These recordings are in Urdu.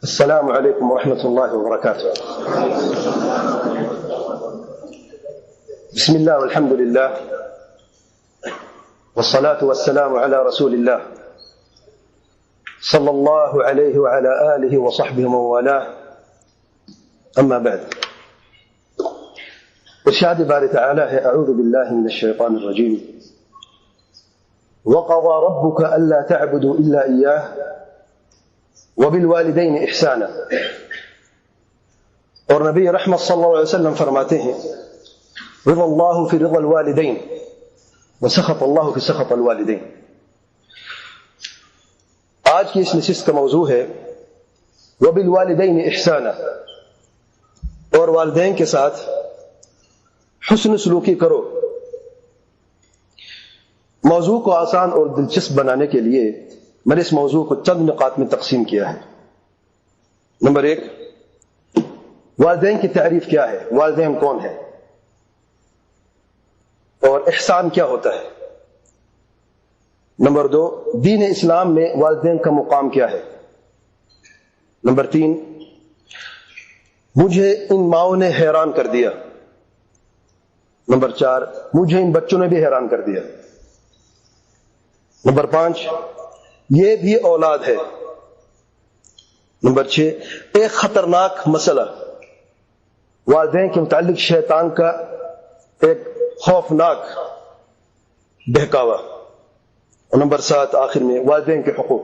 السلام عليكم ورحمة الله وبركاته. بسم الله والحمد لله والصلاة والسلام على رسول الله صلى الله عليه وعلى آله وصحبه ومن والاه. أما بعد، ارشاد باري تعالى: أعوذ بالله من الشيطان الرجيم. وقضى ربك ألا تعبدوا إلا إياه وبالوالدين احسانا. اور نبی رحمت صلی اللہ علیہ وسلم فرماتے ہیں: رضا اللہ فی رضا الوالدین وسخط اللہ فی سخط الوالدین. آج کی اس نشست کا موضوع ہے وبالوالدین احسانا، اور والدین کے ساتھ حسن سلوکی کرو. موضوع کو آسان اور دلچسپ بنانے کے لیے میں نے اس موضوع کو چند نقاط میں تقسیم کیا ہے. نمبر 1، والدین کی تعریف کیا ہے، والدین کون ہے، اور احسان کیا ہوتا ہے. نمبر 2، دین اسلام میں والدین کا مقام کیا ہے. نمبر 3، مجھے ان ماؤں نے حیران کر دیا. نمبر 4، مجھے ان بچوں نے بھی حیران کر دیا. نمبر 5، یہ بھی اولاد ہے. نمبر 6، ایک خطرناک مسئلہ، والدین کے متعلق شیطان کا ایک خوفناک بہکاوا. اور نمبر 7 آخر میں والدین کے حقوق.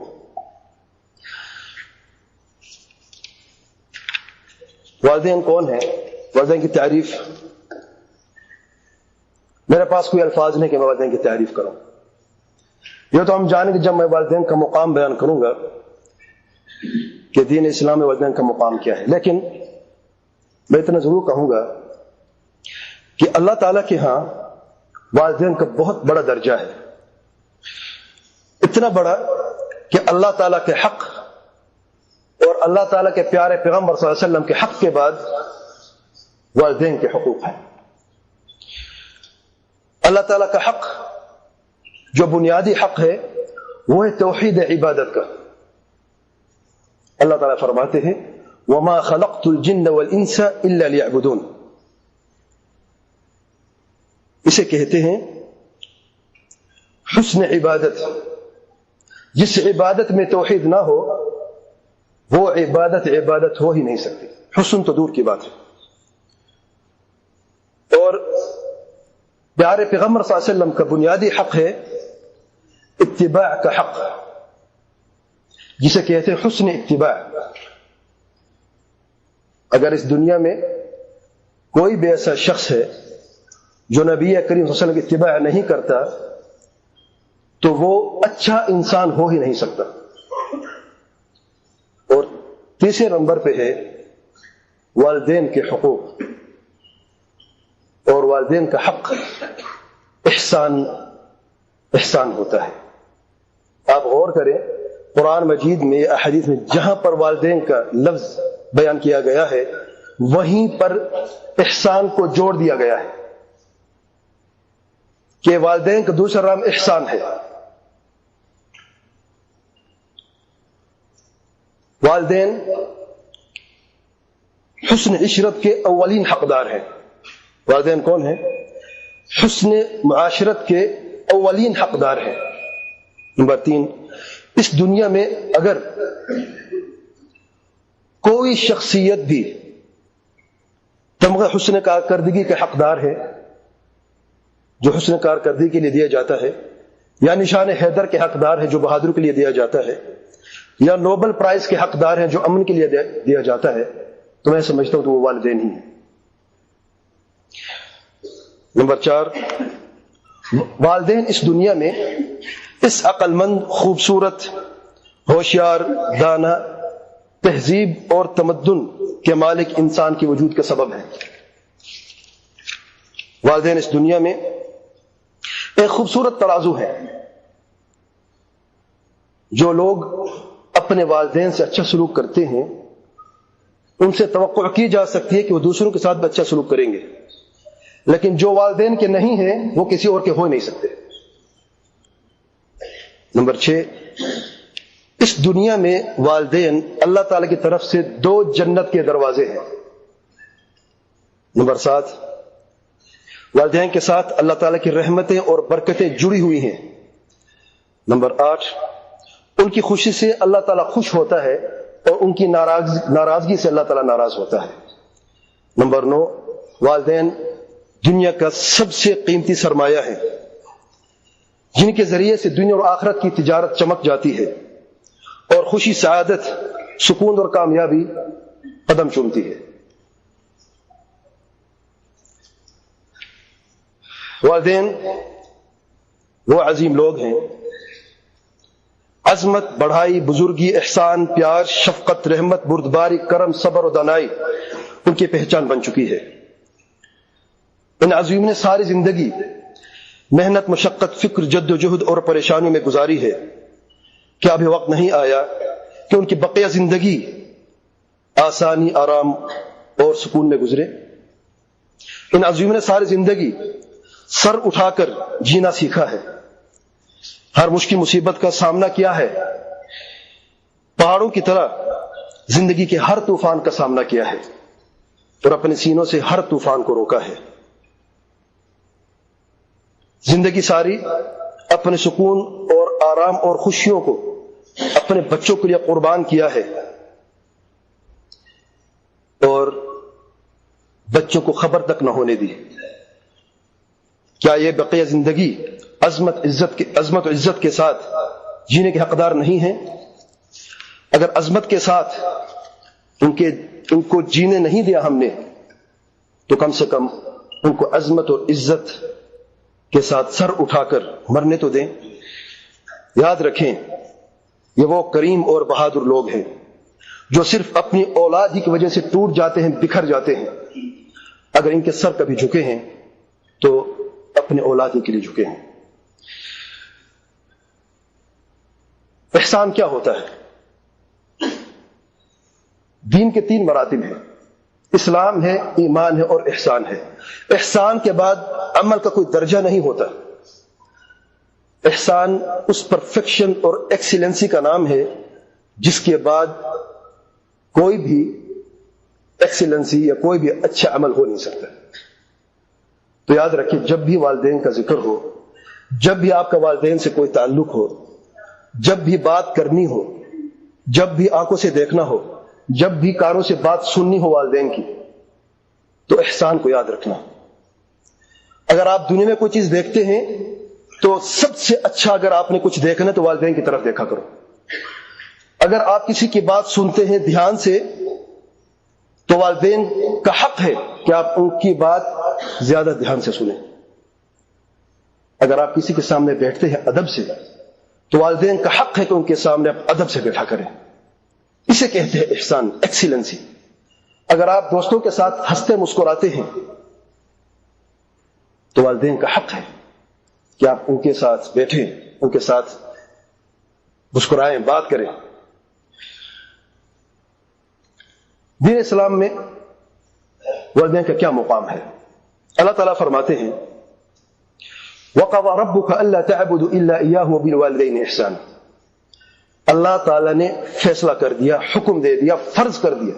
والدین کون ہیں، والدین کی تعریف. میرے پاس کوئی الفاظ نہیں کہ میں والدین کی تعریف کروں. یہ تو ہم جانیں کہ جب میں والدین کا مقام بیان کروں گا کہ دین اسلام میں والدین کا مقام کیا ہے. لیکن میں اتنا ضرور کہوں گا کہ اللہ تعالیٰ کے ہاں والدین کا بہت بڑا درجہ ہے. اتنا بڑا کہ اللہ تعالیٰ کے حق اور اللہ تعالیٰ کے پیارے پیغمبر صلی اللہ علیہ وسلم کے حق کے بعد والدین کے حقوق ہیں. اللہ تعالیٰ کا حق جو بنیادی حق ہے وہ ہے توحید عبادت کا. اللہ تعالیٰ فرماتے ہیں: وما خلقت الجن والانس الا ليعبدون. اسے کہتے ہیں حسن عبادت. جس عبادت میں توحید نہ ہو وہ عبادت ہو ہی نہیں سکتی. حسن تو دور کی بات ہے. اور پیارے پیغمبر صلی اللہ علیہ وسلم کا بنیادی حق ہے اتباع کا حق، جسے کہتے ہیں حسن اتباع. اگر اس دنیا میں کوئی بھی ایسا شخص ہے جو نبی کریم صلی اللہ علیہ وسلم کی اتباع نہیں کرتا تو وہ اچھا انسان ہو ہی نہیں سکتا. اور تیسرے نمبر پہ ہے والدین کے حقوق. اور والدین کا حق احسان ہوتا ہے. آپ غور کریں، قرآن مجید میں احادیث میں جہاں پر والدین کا لفظ بیان کیا گیا ہے وہیں پر احسان کو جوڑ دیا گیا ہے کہ والدین کا دوسرا نام احسان ہے. والدین حسن عشرت کے اولین حقدار ہیں. والدین کون ہیں؟ حسن معاشرت کے اولین حقدار ہیں. نمبر 3، اس دنیا میں اگر کوئی شخصیت بھی تمغہ حسن کارکردگی کے حقدار ہے، جو حسن کارکردگی کے لیے دیا جاتا ہے، یا نشان حیدر کے حقدار ہے جو بہادر کے لیے دیا جاتا ہے، یا نوبل پرائز کے حقدار ہیں جو امن کے لیے دیا جاتا ہے، تو میں سمجھتا ہوں تو وہ والدین ہی ہیں. نمبر 4، والدین اس دنیا میں اس عقل مند، خوبصورت، ہوشیار، دانا، تہذیب اور تمدن کے مالک انسان کے وجود کا سبب ہے. والدین اس دنیا میں ایک خوبصورت ترازو ہے. جو لوگ اپنے والدین سے اچھا سلوک کرتے ہیں ان سے توقع کی جا سکتی ہے کہ وہ دوسروں کے ساتھ بھی اچھا سلوک کریں گے، لیکن جو والدین کے نہیں ہیں وہ کسی اور کے ہو ہی نہیں سکتے. نمبر 6، اس دنیا میں والدین اللہ تعالی کی طرف سے 2 جنت کے دروازے ہیں. نمبر 7، والدین کے ساتھ اللہ تعالی کی رحمتیں اور برکتیں جڑی ہوئی ہیں. نمبر 8، ان کی خوشی سے اللہ تعالیٰ خوش ہوتا ہے اور ان کی ناراضگی سے اللہ تعالیٰ ناراض ہوتا ہے. نمبر 9، والدین دنیا کا سب سے قیمتی سرمایہ ہے، جن کے ذریعے سے دنیا اور آخرت کی تجارت چمک جاتی ہے اور خوشی، سعادت، سکون اور کامیابی قدم چومتی ہے. والدین وہ عظیم لوگ ہیں، عظمت، بڑھائی، بزرگی، احسان، پیار، شفقت، رحمت، بردباری، کرم، صبر اور دانائی ان کی پہچان بن چکی ہے. ان عظیم نے ساری زندگی محنت، مشقت، فکر، جد و جہد اور پریشانیوں میں گزاری ہے. کیا ابھی وقت نہیں آیا کہ ان کی بقیہ زندگی آسانی، آرام اور سکون میں گزرے؟ ان عظیم نے ساری زندگی سر اٹھا کر جینا سیکھا ہے، ہر مشکل مصیبت کا سامنا کیا ہے، پہاڑوں کی طرح زندگی کے ہر طوفان کا سامنا کیا ہے اور اپنے سینوں سے ہر طوفان کو روکا ہے. زندگی ساری اپنے سکون اور آرام اور خوشیوں کو اپنے بچوں کے لیے قربان کیا ہے اور بچوں کو خبر تک نہ ہونے دی. کیا یہ بقیہ زندگی عظمت و عزت کے ساتھ جینے کے حقدار نہیں ہیں؟ اگر عظمت کے ساتھ ان کو جینے نہیں دیا ہم نے تو کم سے کم ان کو عظمت اور عزت کے ساتھ سر اٹھا کر مرنے تو دیں. یاد رکھیں، یہ وہ کریم اور بہادر لوگ ہیں جو صرف اپنی اولاد ہی کی وجہ سے ٹوٹ جاتے ہیں، بکھر جاتے ہیں. اگر ان کے سر کبھی جھکے ہیں تو اپنے اولاد ہی کے لیے جھکے ہیں. احسان کیا ہوتا ہے؟ دین کے 3 مراتب ہیں، اسلام ہے، ایمان ہے اور احسان ہے. احسان کے بعد عمل کا کوئی درجہ نہیں ہوتا. احسان اس پرفیکشن اور ایکسیلنسی کا نام ہے جس کے بعد کوئی بھی ایکسیلنسی یا کوئی بھی اچھا عمل ہو نہیں سکتا. تو یاد رکھیں، جب بھی والدین کا ذکر ہو، جب بھی آپ کا والدین سے کوئی تعلق ہو، جب بھی بات کرنی ہو، جب بھی آنکھوں سے دیکھنا ہو، جب بھی کانوں سے بات سننی ہو والدین کی، تو احسان کو یاد رکھنا. اگر آپ دنیا میں کوئی چیز دیکھتے ہیں تو سب سے اچھا اگر آپ نے کچھ دیکھنا ہے تو والدین کی طرف دیکھا کرو. اگر آپ کسی کی بات سنتے ہیں دھیان سے تو والدین کا حق ہے کہ آپ ان کی بات زیادہ دھیان سے سنیں. اگر آپ کسی کے سامنے بیٹھتے ہیں ادب سے تو والدین کا حق ہے کہ ان کے سامنے آپ ادب سے بیٹھا کریں. اسے کہتے ہیں احسان، ایکسیلنسی. اگر آپ دوستوں کے ساتھ ہنستے مسکراتے ہیں تو والدین کا حق ہے کہ آپ ان کے ساتھ بیٹھیں، ان کے ساتھ مسکرائیں، بات کریں. دین اسلام میں والدین کا کیا مقام ہے؟ اللہ تعالیٰ فرماتے ہیں وَقَضَى رَبُّكَ أَلَّا تَعْبُدُوا إِلَّا إِيَّاهُ وَبِالْوَالِدَيْنِ إِحْسَانًا. اللہ تعالیٰ نے فیصلہ کر دیا، حکم دے دیا، فرض کر دیا،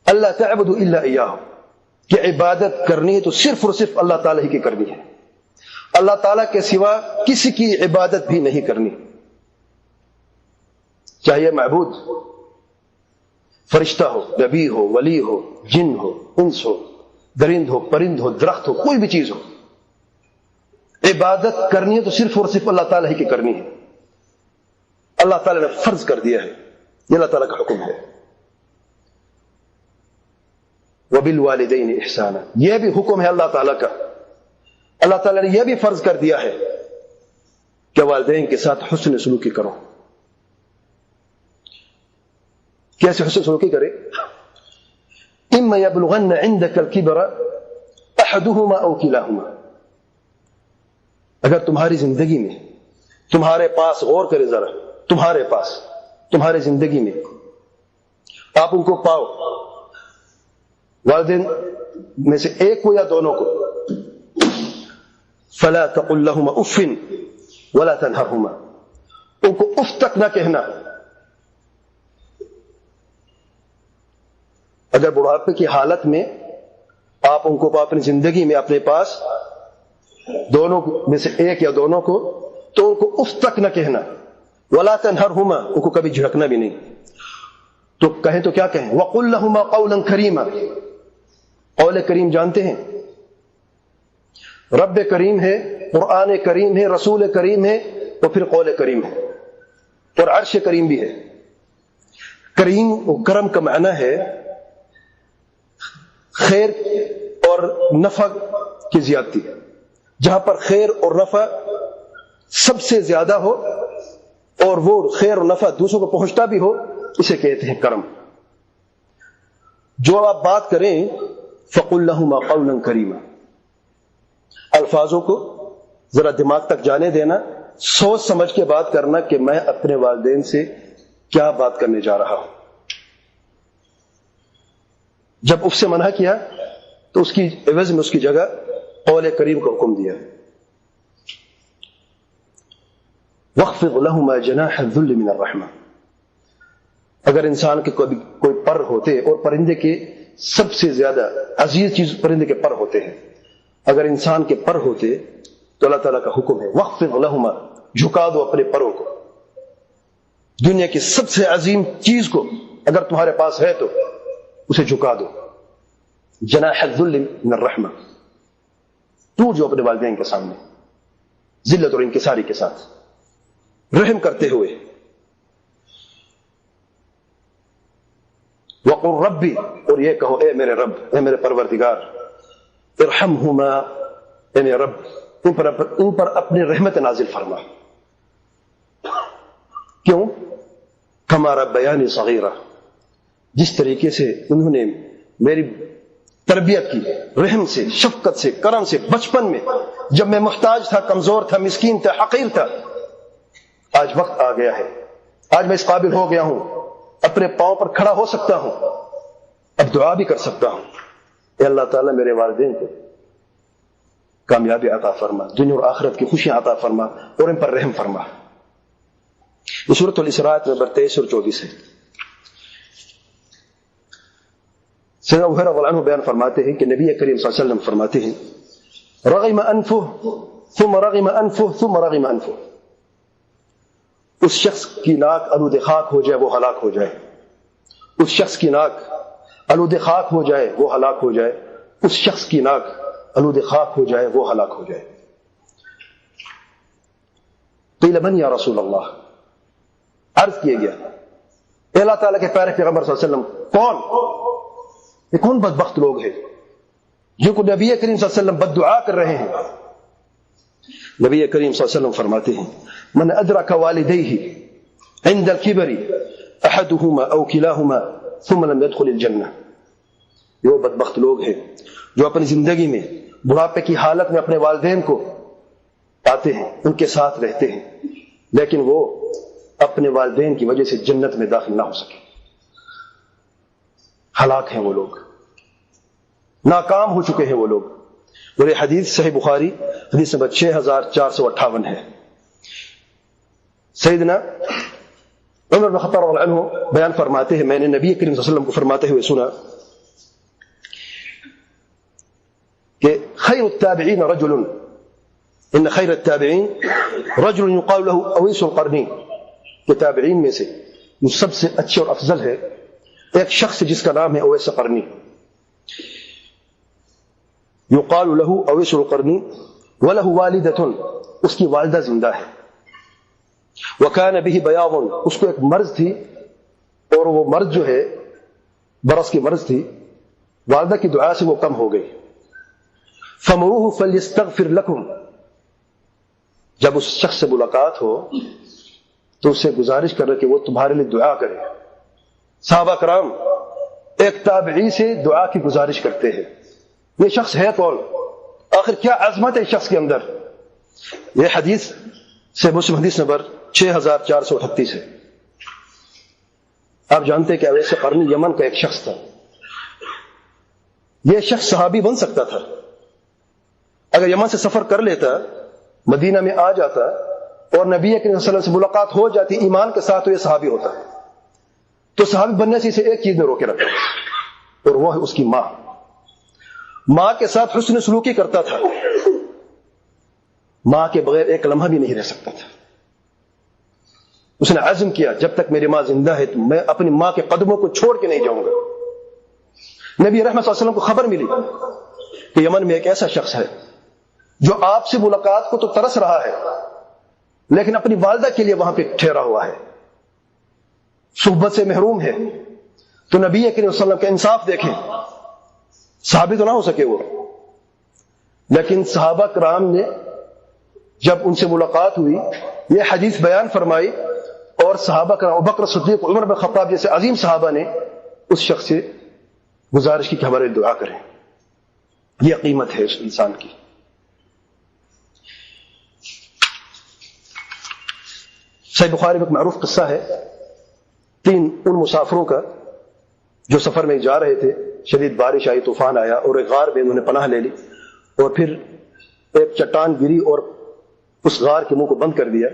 اللہ تعبدوا الا ایاہ، کہ عبادت کرنی ہے تو صرف اور صرف اللہ تعالیٰ ہی کی کرنی ہے. اللہ تعالیٰ کے سوا کسی کی عبادت بھی نہیں کرنی، چاہے معبود فرشتہ ہو، نبی ہو، ولی ہو، جن ہو، انس ہو، درند ہو، پرند ہو، درخت ہو، کوئی بھی چیز ہو. عبادت کرنی ہے تو صرف اور صرف اللہ تعالیٰ ہی کی کرنی ہے. اللہ تعالیٰ نے فرض کر دیا ہے، یہ اللہ تعالیٰ کا حکم ہے. وَبِالْوَالِدَيْنِ إِحْسَانًا، یہ بھی حکم ہے اللہ تعالیٰ کا. اللہ تعالیٰ نے یہ بھی فرض کر دیا ہے کہ والدین کے ساتھ حسن سلوکی کرو. کیسے حسن سلوکی کرے؟ اِمَّا يَبْلُغَنَّ عِنْدَكَ الْكِبَرَ أَحَدُهُمَا أَوْ كِلَاهُمَا. اگر تمہاری زندگی میں، تمہارے پاس، غور کرے ذرا، تمہارے پاس، تمہاری زندگی میں آپ ان کو پاؤ، والدین میں سے ایک کو یا دونوں کو، فَلَا تَقُلْ لَهُمَا أُفٍّ، ولا تنہرہما، ان کو اف تک نہ کہنا. اگر بڑھاپے کی حالت میں آپ ان کو اپنی زندگی میں اپنے پاس دونوں میں سے ایک یا دونوں کو، تو ان کو اف تک نہ کہنا. ولا تنہرہما، ان کو کبھی جھڑکنا بھی نہیں. تو کہیں تو کیا کہیں؟ وقل لہما قولا کریما. قول کریم جانتے ہیں؟ رب کریم ہے، قرآن کریم ہے، رسول کریم ہے، تو پھر قول کریم ہے، اور عرش کریم بھی ہے. کریم و کرم کا معنی ہے خیر اور نفع کی زیادتی. جہاں پر خیر اور نفع سب سے زیادہ ہو اور وہ خیر اور نفع دوسروں کو پہنچتا بھی ہو، اسے کہتے ہیں کرم. جو آپ بات کریں فَقُلْ لَهُمَا قَوْلًا كَرِيمًا، الفاظوں کو ذرا دماغ تک جانے دینا، سوچ سمجھ کے بات کرنا کہ میں اپنے والدین سے کیا بات کرنے جا رہا ہوں. جب اس سے منع کیا تو اس کی عوض میں اس کی جگہ قول کریم کا حکم دیا. وَاخْفِضْ لَهُمَا جَنَاحَ الذُّلِّ مِنَ الرَّحْمَةِ. اگر انسان کے کوئی پر ہوتے، اور پرندے کے سب سے زیادہ عزیز چیز پرندے کے پر ہوتے ہیں، اگر انسان کے پر ہوتے تو اللہ تعالیٰ کا حکم ہے وَاخْفِضْ لَهُمَا، جھکا دو اپنے پروں کو. دنیا کی سب سے عظیم چیز کو اگر تمہارے پاس ہے تو اسے جھکا دو. جناح الذل من الرحمہ، ٹوٹ جو اپنے والدین کے سامنے ذلت اور انکساری کے ساتھ رحم کرتے ہوئے. وقل ربی، اور یہ کہو اے میرے رب، اے میرے پروردگار، ارحمہما، اے میرے رب ان پر اپنی رحمت نازل فرما. کیوں؟ کما ربیانی صغیرہ، جس طریقے سے انہوں نے میری تربیت کی، رحم سے، شفقت سے، کرم سے، بچپن میں جب میں محتاج تھا، کمزور تھا، مسکین تھا، حقیر تھا. آج وقت آ گیا ہے، آج میں اس قابل ہو گیا ہوں، اپنے پاؤں پر کھڑا ہو سکتا ہوں، اب دعا بھی کر سکتا ہوں. اے اللہ تعالیٰ میرے والدین کو کامیابی عطا فرما، دنیا اور آخرت کی خوشیاں عطا فرما، اور ان پر رحم فرما. یہ سورۃ الاسراء نمبر 23 اور 24 ہے. سیدنا ابو ہریرہ رضی اللہ عنہ بیان فرماتے ہیں کہ نبی کریم صلی اللہ علیہ وسلم فرماتے ہیں رغم انفہ ثم رغم انفہ ثم رغم انفہ. اس شخص کی ناک آلود خاک ہو جائے وہ ہلاک ہو جائے، اس شخص کی ناک آلود خاک ہو جائے وہ ہلاک ہو جائے، اس شخص کی ناک آلود خاک ہو جائے وہ ہلاک ہو جائے. قیل من یا رسول اللہ، عرض کیا گیا اے اللہ تعالیٰ کے پیارے پیغمبر صلی اللہ علیہ وسلم، کون یہ کون بدبخت لوگ ہیں جن کو نبی کریم صلی اللہ علیہ وسلم بد دعا کر رہے ہیں؟ نبی کریم صلی اللہ علیہ وسلم فرماتے ہیں من ادرک والدیہ عند الکبر احدہما او کلاہما ثم لم يدخل الجنہ. یہ وہ بدبخت لوگ ہیں جو اپنی زندگی میں بڑھاپے کی حالت میں اپنے والدین کو پاتے ہیں، ان کے ساتھ رہتے ہیں، لیکن وہ اپنے والدین کی وجہ سے جنت میں داخل نہ ہو سکے. ہلاک ہیں وہ لوگ، ناکام ہو چکے ہیں وہ لوگ. اور یہ حدیث صحیح بخاری حدیث نمبر 6458 ہے. سیدنا عمر بن خطاب رضی اللہ عنہ بیان فرماتے ہیں میں نے نبی کریم صلی اللہ علیہ وسلم کو فرماتے ہوئے سنا کہ خیر التابعین رجل، ان خیر التابعین رجل یقال له اویس القرنی، کہ تابعین میں سے جو سب سے اچھے اور افضل ہے ایک شخص جس کا نام ہے اویس قرنی. یقال له اویس القرنی وله والدۃ، اس کی والدہ زندہ ہے. وکان به بیاض، اس کو ایک مرض تھی، اور وہ مرض جو ہے برس کی مرض تھی، والدہ کی دعا سے وہ کم ہو گئی. فمروه فلیستغفر لکم، جب اس شخص سے ملاقات ہو تو اس سے گزارش کرے کہ وہ تمہارے لیے دعا کرے. صحابہ کرام ایک تابعی سے دعا کی گزارش کرتے ہیں. یہ شخص ہے کون؟ آخر کیا عظمت ہے اس شخص کے اندر؟ یہ حدیث سے مسلم حدیث نمبر 6438 ہے. آپ جانتے ہیں کہ اویس قرنی یمن کا ایک شخص تھا. یہ شخص صحابی بن سکتا تھا اگر یمن سے سفر کر لیتا، مدینہ میں آ جاتا اور نبی کریم صلی اللہ علیہ وسلم سے ملاقات ہو جاتی ایمان کے ساتھ، تو یہ صحابی ہوتا ہے. تو صحابی بننے سے اسے ایک چیز نے روکے رکھا، اور وہ ہے اس کی ماں. ماں کے ساتھ حسن سلوکی کرتا تھا، ماں کے بغیر ایک لمحہ بھی نہیں رہ سکتا تھا. اس نے عزم کیا جب تک میری ماں زندہ ہے تو میں اپنی ماں کے قدموں کو چھوڑ کے نہیں جاؤں گا. نبی رحمت صلی اللہ علیہ وسلم کو خبر ملی کہ یمن میں ایک ایسا شخص ہے جو آپ سے ملاقات کو تو ترس رہا ہے، لیکن اپنی والدہ کے لیے وہاں پہ ٹھہرا ہوا ہے، صحبت سے محروم ہے. تو نبی کریم صلی اللہ علیہ وسلم کا انصاف دیکھیں، صحابی تو نہ ہو سکے وہ، لیکن صحابہ کرام نے جب ان سے ملاقات ہوئی یہ حدیث بیان فرمائی، اور صحابہ کرام ابوبکر صدیق، عمر بن خطاب جیسے عظیم صحابہ نے اس شخص سے گزارش کی کہ ہمارے دعا کریں. یہ قیمت ہے اس انسان کی. صحیح بخاری میں ایک معروف قصہ ہے 3 ان مسافروں کا جو سفر میں جا رہے تھے، شدید بارش آئی، طوفان آیا، اور ایک غار میں انہوں نے پناہ لے لی، اور پھر ایک چٹان گری اور اس غار کے منہ کو بند کر دیا.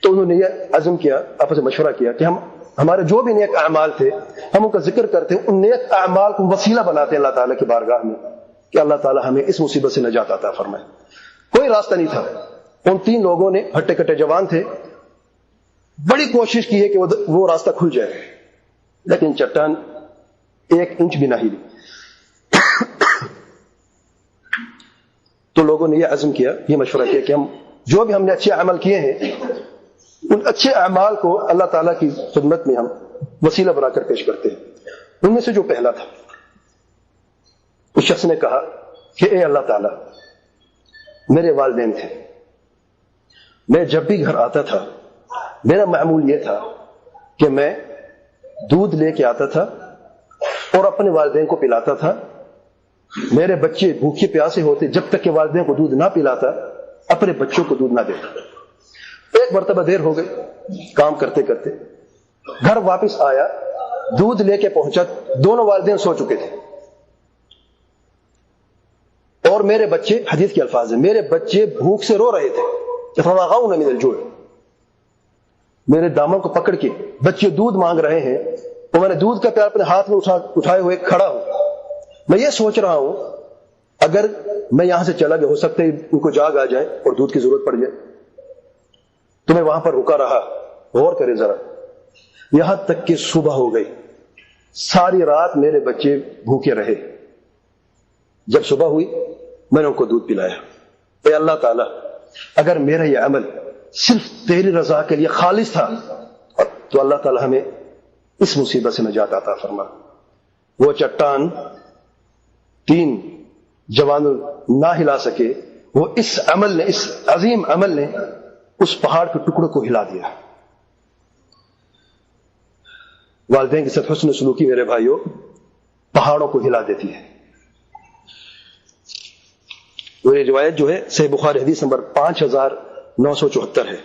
تو انہوں نے یہ عزم کیا، آپس میں مشورہ کیا کہ ہم ہمارے جو بھی نیک اعمال تھے ہم ان کا ذکر کرتے ہیں، ان نیک اعمال کو وسیلہ بناتے ہیں اللہ تعالیٰ کی بارگاہ میں کہ اللہ تعالیٰ ہمیں اس مصیبت سے نجات عطا فرمائے. کوئی راستہ نہیں تھا. ان 3 لوگوں نے ہٹے کٹے جوان تھے، بڑی کوشش کی ہے کہ وہ راستہ کھل جائے، لیکن چٹان 1 انچ بھی نہ ہلی. تو لوگوں نے یہ عزم کیا، یہ مشورہ کیا کہ ہم جو بھی ہم نے اچھے عمل کیے ہیں ان اچھے اعمال کو اللہ تعالیٰ کی خدمت میں ہم وسیلہ بنا کر پیش کرتے ہیں. ان میں سے جو پہلا تھا، اس شخص نے کہا کہ اے اللہ تعالیٰ، میرے والدین تھے، میں جب بھی گھر آتا تھا میرا معمول یہ تھا کہ میں دودھ لے کے آتا تھا اور اپنے والدین کو پلاتا تھا. میرے بچے بھوکے پیاسے ہوتے، جب تک کہ والدین کو دودھ نہ پلاتا اپنے بچوں کو دودھ نہ دیتا. ایک مرتبہ دیر ہو گئی کام کرتے کرتے، گھر واپس آیا، دودھ لے کے پہنچا، دونوں والدین سو چکے تھے، اور میرے بچے، حدیث کے الفاظ ہیں، میرے بچے بھوک سے رو رہے تھے. فَوَاغَوْنَ مِنَ الْجُوعِ، میرے دامن کو پکڑ کے بچے دودھ مانگ رہے ہیں، تو میں نے دودھ کا پیالہ اپنے ہاتھ میں اٹھائے ہوئے کھڑا ہوں. میں یہ سوچ رہا ہوں اگر میں یہاں سے چلا گیا، ہو سکتا ہے ان کو جاگ آ جائے اور دودھ کی ضرورت پڑ جائے. تو میں وہاں پر رکا رہا. غور کرے ذرا، یہاں تک کہ صبح ہو گئی. ساری رات میرے بچے بھوکے رہے. جب صبح ہوئی میں نے ان کو دودھ پلایا. اے اللہ تعالیٰ، اگر میرا یہ عمل صرف تیری رضا کے لیے خالص تھا تو اللہ تعالیٰ ہمیں اس مصیبت سے نجات عطا فرما. وہ چٹان 3 جوان نہ ہلا سکے، وہ اس عمل نے، اس عظیم عمل نے اس پہاڑ کے ٹکڑے کو ہلا دیا. والدین کے ساتھ حسن سلوکی میرے بھائیوں پہاڑوں کو ہلا دیتی ہے. وہ یہ روایت جو ہے صحیح بخاری حدیث نمبر 5974 ہے.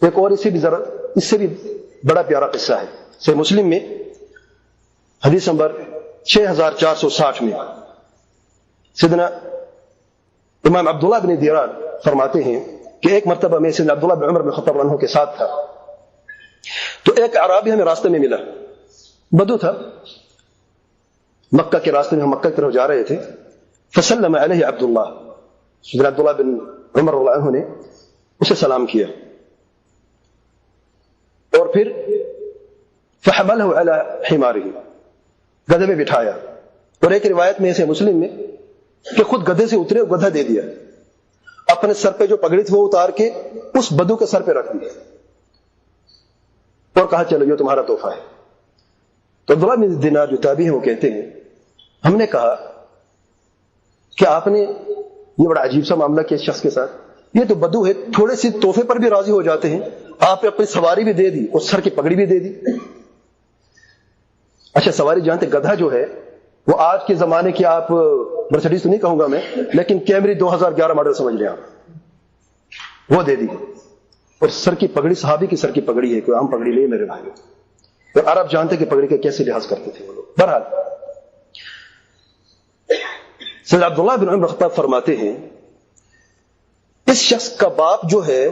ایک اور اس سے بھی بڑا پیارا قصہ ہے. صحیح مسلم میں حدیث نمبر 6460 میں سیدنا امام عبداللہ بن دیران فرماتے ہیں کہ ایک مرتبہ میں سیدنا عبداللہ بن عمر بن خطاب عنہ کے ساتھ تھا، تو ایک اعرابی ہمیں راستے میں ملا، بدو تھا، مکہ کے راستے میں ہم مکہ کی طرف جا رہے تھے. فسلم علیہ عبداللہ، سیدنا عبداللہ بن عمر رضی اللہ عنہ نے اسے سلام کیا، اور پھر فحملہ علی حمارہ، گدھے میں بٹھایا. اور ایک روایت میں اسے مسلم میں کہ خود گدھے سے اترے اور گدھا دے دیا، اپنے سر پہ جو پگڑی تھی وہ اتار کے اس بدو کے سر پہ رکھ دی اور کہا چلو یہ تمہارا تحفہ ہے. تو عبداللہ بن دینار جو تابعی ہیں وہ کہتے ہیں ہم نے کہا کہ آپ نے یہ بڑا عجیب سا معاملہ کیا اس شخص کے ساتھ، یہ تو بدو ہے، تھوڑے سے تحفے پر بھی راضی ہو جاتے ہیں، آپ نے اپنی سواری بھی دے دی اور سر کی پگڑی بھی دے دی. اچھا سواری جانتے، گدھا جو ہے وہ آج کے زمانے کی، آپ مرسیڈیز تو نہیں کہوں گا میں، لیکن کیمری 2011 ماڈل سمجھ لیں آپ، وہ دے دی. اور سر کی پگڑی صحابی کی سر کی پگڑی ہے، کوئی عام پگڑی نہیں میرے بھائی. اور عرب جانتے کہ پگڑی کا کیسے لحاظ کرتے تھے وہ لوگ. بہرحال سیدنا عبداللہ بن عمر خطاب فرماتے ہیں اس شخص کا باپ جو ہے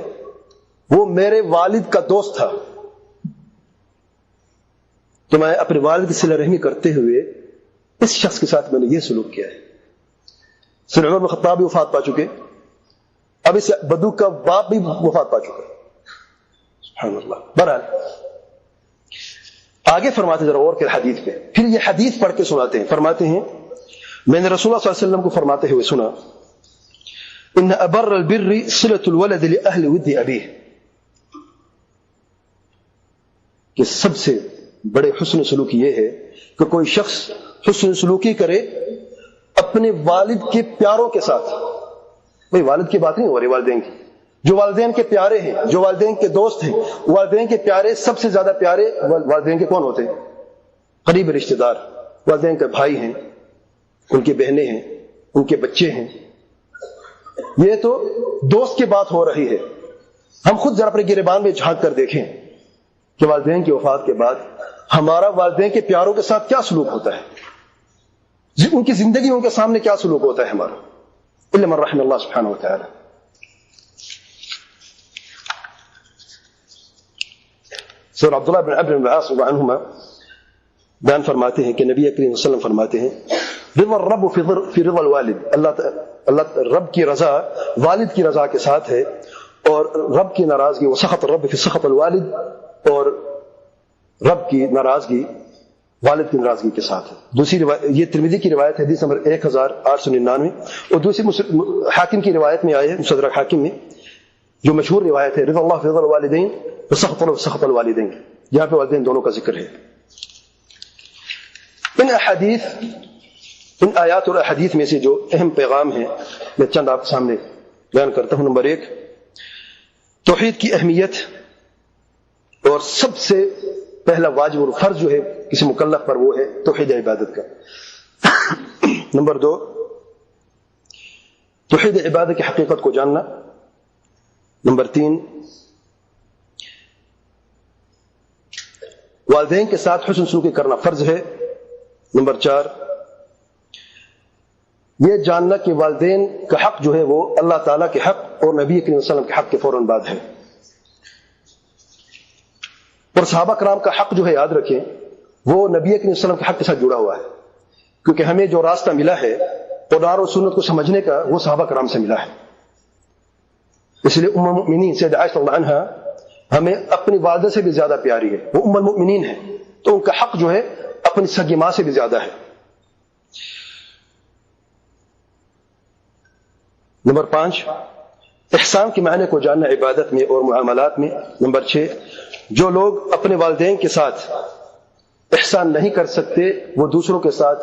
وہ میرے والد کا دوست تھا، تو میں اپنے والد کی صلہ رحمی کرتے ہوئے اس شخص کے ساتھ میں نے یہ سلوک کیا ہے۔ سیدنا عمر بن خطاب بھی وفات پا چکے، اب اس بدو کا باپ بھی وفات پا چکا۔ سبحان اللہ۔ بہرحال آگے فرماتے ذرا اور کہ حدیث پہ، پھر یہ حدیث پڑھ کے سناتے ہیں۔ فرماتے ہیں میں نے رسول اللہ صلی اللہ علیہ وسلم کو فرماتے ہوئے سنا، ان ابر البر صلۃ الولد لاہل ود ابیہ، کہ سب سے بڑے حسن سلوکی یہ ہے کہ کوئی شخص حسن سلوکی کرے اپنے والد کے پیاروں کے ساتھ۔ بھئی والد کی بات نہیں ہو رہی، والدین کی، جو والدین کے پیارے ہیں، جو والدین کے دوست ہیں، والدین کے پیارے سب سے زیادہ پیارے والدین کے کون ہوتے ہیں؟ قریب رشتہ دار، والدین کے بھائی ہیں، ان کی بہنیں ہیں، ان کے بچے ہیں۔ یہ تو دوست کی بات ہو رہی ہے۔ ہم خود ذرا اپنے گریبان میں جھانک کر دیکھیں کہ والدین کی وفات کے بعد ہمارا والدین کے پیاروں کے ساتھ کیا سلوک ہوتا ہے، ان کی زندگی ان کے سامنے کیا سلوک ہوتا ہے ہمارا، الا من رحم اللہ سبحانہ وتعالی۔ سر عبداللہ بن عمرو بن العاص رضی اللہ عنہما بیان فرماتے ہیں کہ نبی کریم صلی اللہ علیہ وسلم فرماتے ہیں رضا الرب فی رضا الوالد، اللہ رب کی رضا والد کی رضا کے ساتھ ہے، اور رب کی ناراضگی وسخط الرب فی سخط الوالد، اور رب کی ناراضگی والد کی ناراضگی کے ساتھ ہے۔ دوسری روایت، یہ ترمذی کی روایت ہے، حدیث نمبر 1899، اور دوسری حاکم کی روایت میں آئی ہے، مستدرک حاکم میں، جو مشہور روایت ہے رضا اللہ فی رضا الوالدین وسخط اللہ وسخط الوالدین، یہاں پہ والدین دونوں کا ذکر ہے۔ ان آیات اور احادیث میں سے جو اہم پیغام ہیں میں چند آپ کے سامنے بیان کرتا ہوں۔ نمبر 1، توحید کی اہمیت، اور سب سے پہلا واجب اور فرض جو ہے کسی مکلف پر وہ ہے توحید عبادت کا۔ نمبر 2، توحید عبادت کی حقیقت کو جاننا۔ نمبر 3، والدین کے ساتھ حسن سلوکی کرنا فرض ہے۔ نمبر 4، یہ جاننا کہ والدین کا حق جو ہے وہ اللہ تعالیٰ کے حق اور نبی کریم صلی اللہ علیہ وسلم کے حق کے فوراً بعد ہے۔ اور صحابہ کرام کا حق جو ہے یاد رکھیں وہ نبی کریم صلی اللہ علیہ وسلم کے حق کے ساتھ جڑا ہوا ہے، کیونکہ ہمیں جو راستہ ملا ہے قرآن اور سنت کو سمجھنے کا وہ صحابہ کرام سے ملا ہے۔ اس لیے ام المؤمنین سیدہ عائشہ رضی اللہ عنہا ہمیں اپنی والدہ سے بھی زیادہ پیاری ہے، وہ ام المؤمنین ہے، تو ان کا حق جو ہے اپنی سگی ماں سے بھی زیادہ ہے۔ نمبر 5، احسان کے معنی کو جاننا عبادت میں اور معاملات میں۔ نمبر 6، جو لوگ اپنے والدین کے ساتھ احسان نہیں کر سکتے وہ دوسروں کے ساتھ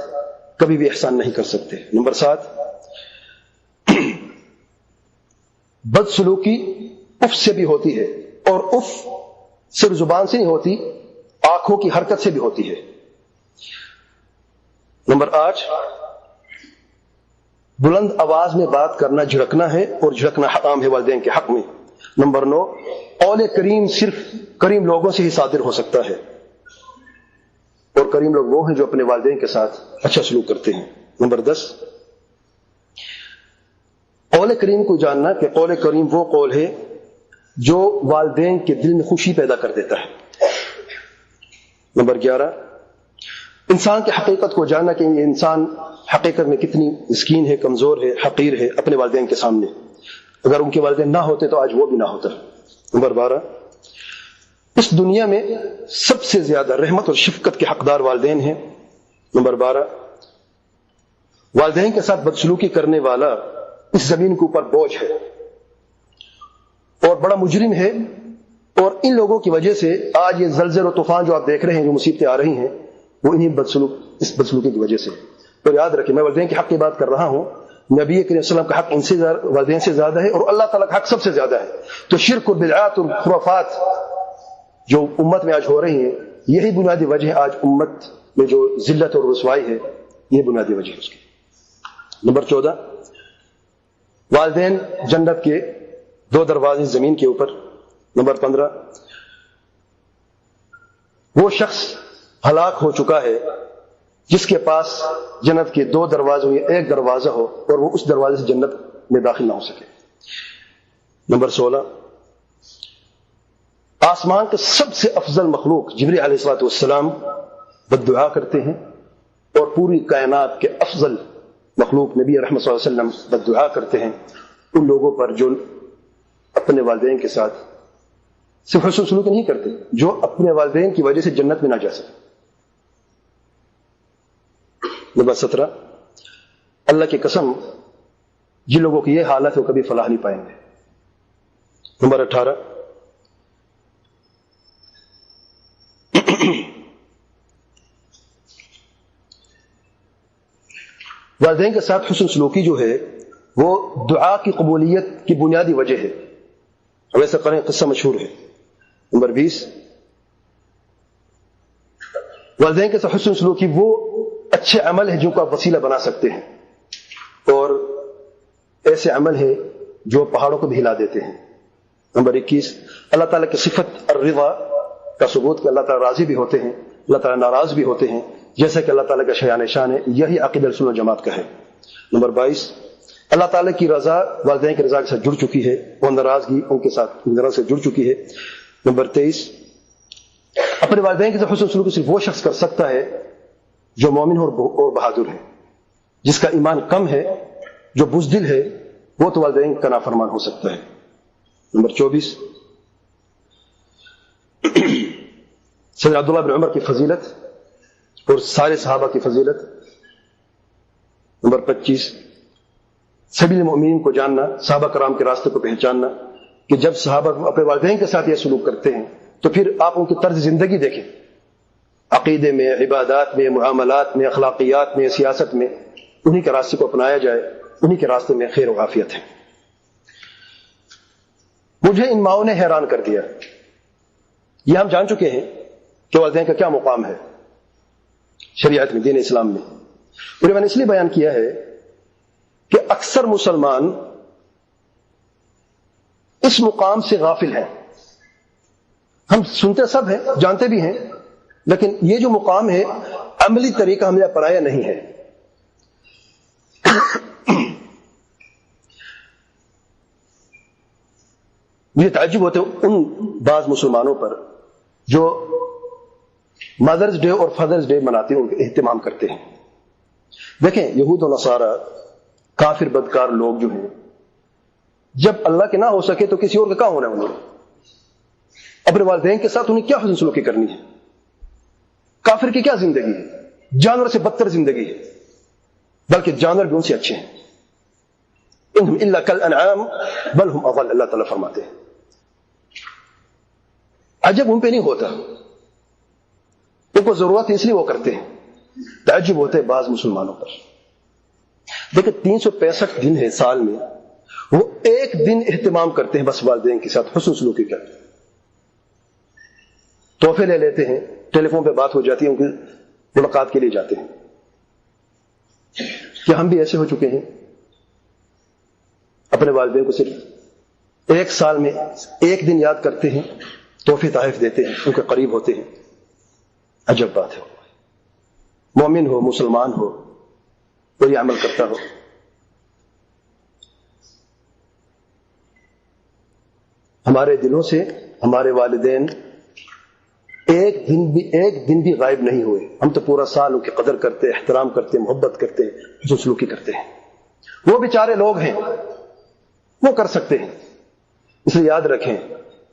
کبھی بھی احسان نہیں کر سکتے۔ نمبر 7، بدسلوکی اف سے بھی ہوتی ہے، اور اف صرف زبان سے نہیں ہوتی، آنکھوں کی حرکت سے بھی ہوتی ہے۔ نمبر 8، بلند آواز میں بات کرنا جھڑکنا ہے، اور جھڑکنا حرام ہے والدین کے حق میں۔ نمبر 9، قول کریم صرف کریم لوگوں سے ہی صادر ہو سکتا ہے، اور کریم لوگ وہ ہیں جو اپنے والدین کے ساتھ اچھا سلوک کرتے ہیں۔ نمبر 10، قول کریم کو جاننا کہ قول کریم وہ قول ہے جو والدین کے دل میں خوشی پیدا کر دیتا ہے۔ نمبر 11، انسان کی حقیقت کو جاننا کہ یہ انسان حقیقت میں کتنی مسکین ہے، کمزور ہے، حقیر ہے اپنے والدین کے سامنے، اگر ان کے والدین نہ ہوتے تو آج وہ بھی نہ ہوتا۔ نمبر 12، اس دنیا میں سب سے زیادہ رحمت اور شفقت کے حقدار والدین ہیں۔ نمبر 12، والدین کے ساتھ بدسلوکی کرنے والا اس زمین کے اوپر بوجھ ہے اور بڑا مجرم ہے، اور ان لوگوں کی وجہ سے آج یہ زلزلے اور طوفان جو آپ دیکھ رہے ہیں، جو مصیبتیں آ رہی ہیں، وہ انہی اس بدسلوکی کی وجہ سے۔ تو یاد رکھیں میں والدین کے حق کی بات کر رہا ہوں، نبی کریم صلی اللہ علیہ وسلم کا حق ان سے والدین سے زیادہ ہے، اور اللہ تعالیٰ کا حق سب سے زیادہ ہے۔ تو شرک اور بدعات اور خرافات جو امت میں آج ہو رہی ہیں، یہی بنیادی وجہ ہے آج امت میں جو ذلت اور رسوائی ہے، یہ بنیادی وجہ ہے اس کی۔ نمبر 14، والدین جنت کے 2 دروازے زمین کے اوپر۔ نمبر 15، وہ شخص ہلاک ہو چکا ہے جس کے پاس جنت کے 2 دروازوں یا 1 دروازہ ہو اور وہ اس دروازے سے جنت میں داخل نہ ہو سکے۔ نمبر 16، آسمان کے سب سے افضل مخلوق جبریل علیہ السلام بد دعا کرتے ہیں، اور پوری کائنات کے افضل مخلوق نبی رحمت صلی اللہ علیہ وسلم بد دعا کرتے ہیں ان لوگوں پر جو اپنے والدین کے ساتھ صرف حسن سلوک نہیں کرتے، جو اپنے والدین کی وجہ سے جنت میں نہ جا سکتے۔ نمبر 17، اللہ کی قسم جن لوگوں کی یہ حالت ہے وہ کبھی فلاح نہیں پائیں گے۔ نمبر 18، والدین کے ساتھ حسن سلوکی جو ہے وہ دعا کی قبولیت کی بنیادی وجہ ہے، ویسے قرآن قصہ مشہور ہے۔ نمبر 20، والدین کے ساتھ حسن سلوکی وہ اچھے عمل ہے جن کو آپ وسیلہ بنا سکتے ہیں، اور ایسے عمل ہے جو پہاڑوں کو بھی ہلا دیتے ہیں۔ نمبر 21، اللہ تعالیٰ کی صفت الرضا کا ثبوت کہ اللہ تعالیٰ راضی بھی ہوتے ہیں، اللہ تعالیٰ ناراض بھی ہوتے ہیں، جیسا کہ اللہ تعالیٰ کا شایان شان ہے، یہی عقیدہ سنت جماعت کا ہے۔ نمبر 22، اللہ تعالیٰ کی رضا والدین کی رضا کے ساتھ جڑ چکی ہے، اور ناراضگی ان کے ساتھ ناراض سے جڑ چکی ہے۔ نمبر 23، اپنے والدین کے ساتھ حسن سلوک صرف وہ شخص کر سکتا ہے جو مومن اور بہادر ہے۔ جس کا ایمان کم ہے، جو بزدل ہے، وہ تو والدین کا نافرمان ہو سکتا ہے۔ نمبر 24، سیدنا عبداللہ بن عمر کی فضیلت اور سارے صحابہ کی فضیلت۔ نمبر 25، سبیل المؤمنین کو جاننا، صحابہ کرام کے راستے کو پہچاننا، کہ جب صحابہ اپنے والدین کے ساتھ یہ سلوک کرتے ہیں تو پھر آپ ان کی طرز زندگی دیکھیں، عقیدے میں، عبادات میں، معاملات میں، اخلاقیات میں، سیاست میں، انہی کے راستے کو اپنایا جائے، انہی کے راستے میں خیر و عافیت ہے۔ مجھے ان ماؤں نے حیران کر دیا۔ یہ ہم جان چکے ہیں کہ والدین کا کیا مقام ہے شریعت میں، دین اسلام میں، اور میں نے اس لیے بیان کیا ہے کہ اکثر مسلمان اس مقام سے غافل ہیں۔ ہم سنتے سب ہیں، جانتے بھی ہیں، لیکن یہ جو مقام ہے عملی طریقہ ہم نے اپنایا نہیں ہے۔ مجھے تعجب ہوتے ان بعض مسلمانوں پر جو مدرز ڈے اور فادرز ڈے مناتے ہیں، ان کا اہتمام کرتے ہیں۔ دیکھیں، یہود و نصارہ کافر بدکار لوگ جو ہیں، جب اللہ کے نہ ہو سکے تو کسی اور کا کہاں ہونا ہے؟ انہوں اپنے والدین کے ساتھ انہیں کیا حسن سلوکی کرنی ہے؟ کافر کی کیا زندگی ہے؟ جانور سے بدتر زندگی ہے، بلکہ جانور بھی ان سے اچھے ہیں۔ انہم الا کالانعام بل ہم اضل، اللہ تعالیٰ فرماتے ہیں۔ عجب ان پہ نہیں ہوتا، ان کو ضرورت ہے اس لیے وہ کرتے ہیں۔ تعجب ہوتے ہیں بعض مسلمانوں پر۔ دیکھیں، 365 دن ہے سال میں، وہ ایک دن اہتمام کرتے ہیں بس والدین کے ساتھ حسن سلوکی کرتے ہیں، تحفے لے لیتے ہیں، ٹیلی فون پہ بات ہو جاتی ہے، ان کی ملاقات کے لیے جاتے ہیں۔ کیا ہم بھی ایسے ہو چکے ہیں؟ اپنے والدین کو صرف ایک سال میں ایک دن یاد کرتے ہیں، تحفے تحائف دیتے ہیں، ان کے قریب ہوتے ہیں۔ عجب بات ہے، مومن ہو، مسلمان ہو، کوئی عمل کرتا ہو۔ ہمارے دلوں سے ہمارے والدین ایک دن بھی غائب نہیں ہوئے۔ ہم تو پورا سال ان کی قدر کرتے، احترام کرتے، محبت کرتے، حسن سلوکی کرتے ہیں۔ وہ بیچارے لوگ ہیں، وہ کر سکتے ہیں، اس لیے یاد رکھیں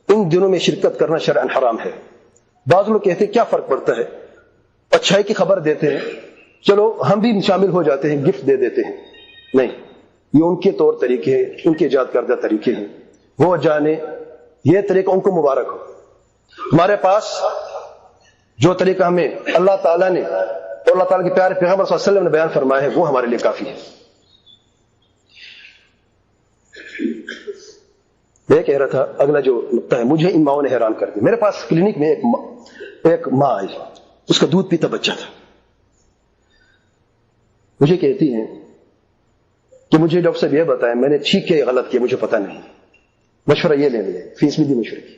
ان دنوں میں شرکت کرنا شرعاً حرام ہے۔ بعض لوگ کہتے ہیں کیا فرق پڑتا ہے، اچھائی کی خبر دیتے ہیں، چلو ہم بھی شامل ہو جاتے ہیں، گفٹ دے دیتے ہیں۔ نہیں، یہ ان کے طور طریقے ہیں، ان کے ایجاد کردہ طریقے ہیں، وہ جانے، یہ طریقہ ان کو مبارک ہو۔ ہمارے پاس جو طریقہ ہمیں اللہ تعالیٰ نے اور اللہ تعالیٰ کے پیارے پیغمبر صلی اللہ علیہ وسلم نے بیان فرمایا ہے، وہ ہمارے لیے کافی ہے۔ میں کہہ رہا تھا، اگلا جو نقطہ ہے، مجھے ان ماؤں نے حیران کر دیا۔ میرے پاس کلینک میں ایک ماں آئی، اس کا دودھ پیتا بچہ تھا۔ مجھے کہتی ہیں کہ مجھے ڈاکٹر صاحب یہ بتائیں میں نے ٹھیک کیا یا غلط کیا، مجھے پتہ نہیں۔ مشورہ یہ لے لیا، فیس میں بھی مشورہ کی